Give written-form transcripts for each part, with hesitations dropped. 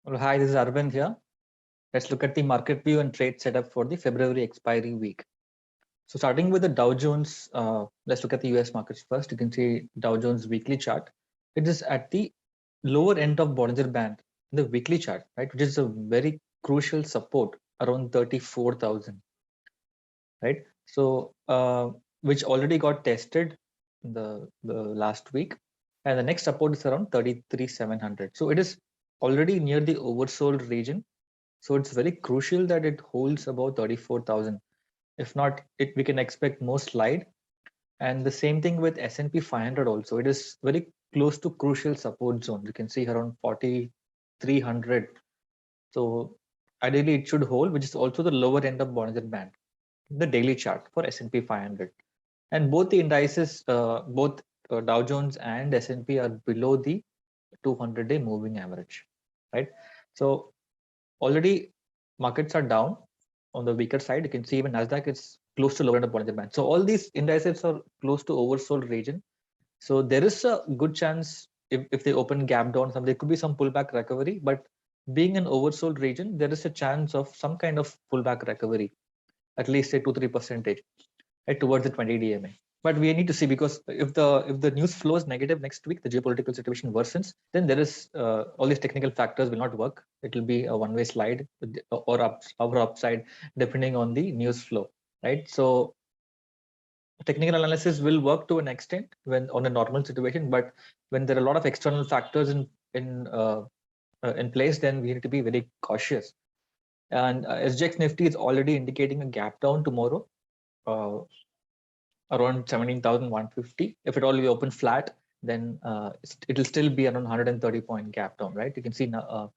Well, hi, this is Arvind here. Let's look at the market view and trade setup for the February expiry week. So starting with the Dow Jones, let's look at the US markets first. You can see Dow Jones weekly chart. It is at the lower end of Bollinger Band, the weekly chart, right? Which is a very crucial support around 34,000, right? So which already got tested in the last week, and the next support is around 33,700. So it is already near the oversold region. So it's very crucial that it holds above 34,000. If not, we can expect more slide. And the same thing with S&P 500 also. It is very close to crucial support zone. You can see around 4,300. So ideally it should hold, which is also the lower end of Bollinger Band, the daily chart for S&P 500. And both the indices, both Dow Jones and S&P are below the 200-day moving average, right? So already markets are down on the weaker side. You can see even Nasdaq is close to lower end of Bollinger Band. So all these indices are close to oversold region. So there is a good chance if they open gap down, there could be some pullback recovery. But being an oversold region, there is a chance of some kind of pullback recovery, at least say 2-3% right, towards the 20 DMA. But we need to see, because if the news flow is negative next week, the geopolitical situation worsens, then there is all these technical factors will not work. It will be a one-way slide or upside depending on the news flow, right? So technical analysis will work to an extent when on a normal situation, but when there are a lot of external factors in place, then we need to be very cautious. And SGX Nifty is already indicating a gap down tomorrow. Around 17,150. If it all we open flat, then it will still be around 130-point gap down, right? You can see now,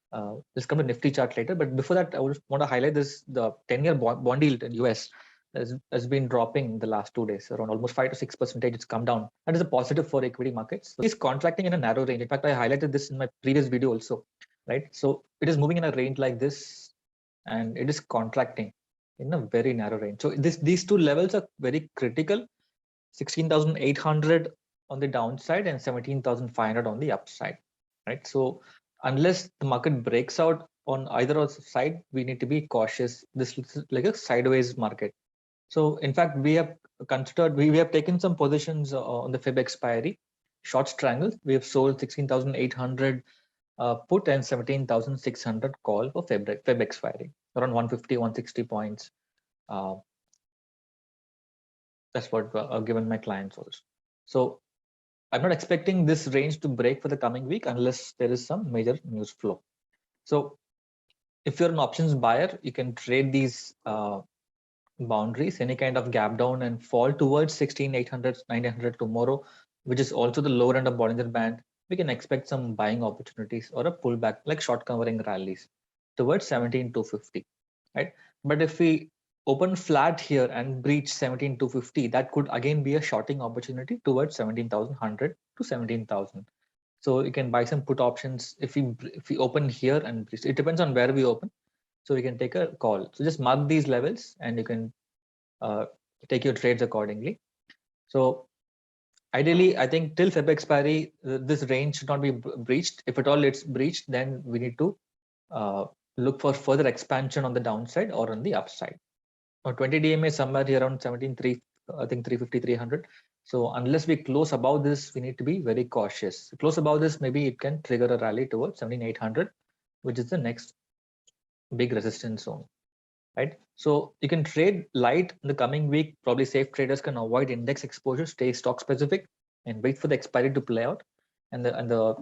let's come to Nifty chart later. But before that, I would want to highlight this: the 10-year bond yield in US has been dropping the last 2 days, around almost 5 to 6%. It's come down. That is a positive for equity markets. So it's contracting in a narrow range. In fact, I highlighted this in my previous video also, right? So it is moving in a range like this, and it is contracting in a very narrow range. So these two levels are very critical. 16,800 on the downside and 17,500 on the upside, right? So unless the market breaks out on either side, we need to be cautious. This looks like a sideways market. So in fact, we have considered, we have taken some positions on the Feb expiry, short strangle. We have sold 16,800 put and 17,600 call for Feb expiry, around 150, 160 points. That's what I've given my clients also. So I'm not expecting this range to break for the coming week unless there is some major news flow. So if you're an options buyer, you can trade these boundaries, any kind of gap down and fall towards 16,800, 900 tomorrow, which is also the lower end of Bollinger Band. We can expect some buying opportunities or a pullback, like short covering rallies towards 17,250, right? But if we open flat here and breach 17,250, that could again be a shorting opportunity towards 17,100 to 17,000. So you can buy some put options if we open here and breach. It depends on where we open. So you can take a call. So just mark these levels and you can take your trades accordingly. So ideally, I think till Feb expiry, this range should not be breached. If at all it's breached, then we need to look for further expansion on the downside or on the upside. Now 20 DMA somewhere here around 17,3, I think 350, 300. So unless we close above this, we need to be very cautious. Close above this, maybe it can trigger a rally towards 17,800, which is the next big resistance zone, right? So you can trade light in the coming week. Probably safe traders can avoid index exposure, stay stock specific, and wait for the expiry to play out and the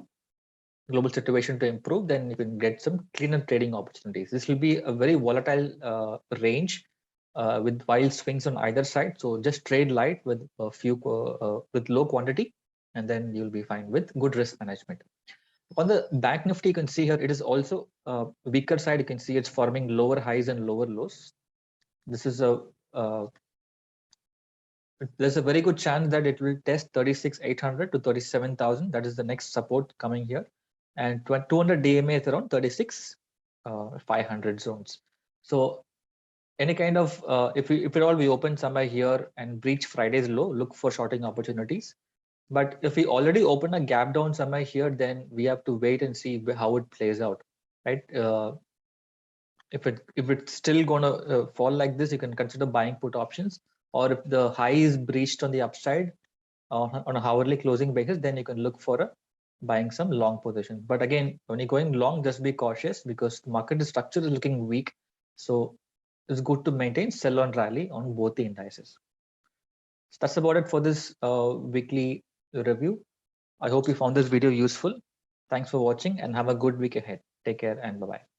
global situation to improve. Then you can get some cleaner trading opportunities. This will be a very volatile range with wild swings on either side. So just trade light with a few with low quantity, and then you'll be fine with good risk management. On the Bank Nifty, you can see here it is also weaker side. You can see it's forming lower highs and lower lows. This is there's a very good chance that it will test 36,800 to 37,000. That is the next support coming here, and 200 DMA is around 36,500 zones. So any kind of if at all we open somewhere here and breach Friday's low, look for shorting opportunities. But if we already open a gap down somewhere here, then we have to wait and see how it plays out. right? If it's still gonna fall like this, you can consider buying put options. Or if the high is breached on the upside on a hourly closing basis, then you can look for buying some long position. But again, when you're going long, just be cautious because the market structure is looking weak. So it's good to maintain sell on rally on both the indices. So that's about it for this weekly review. I hope you found this video useful. Thanks for watching and have a good week ahead. Take care and bye-bye.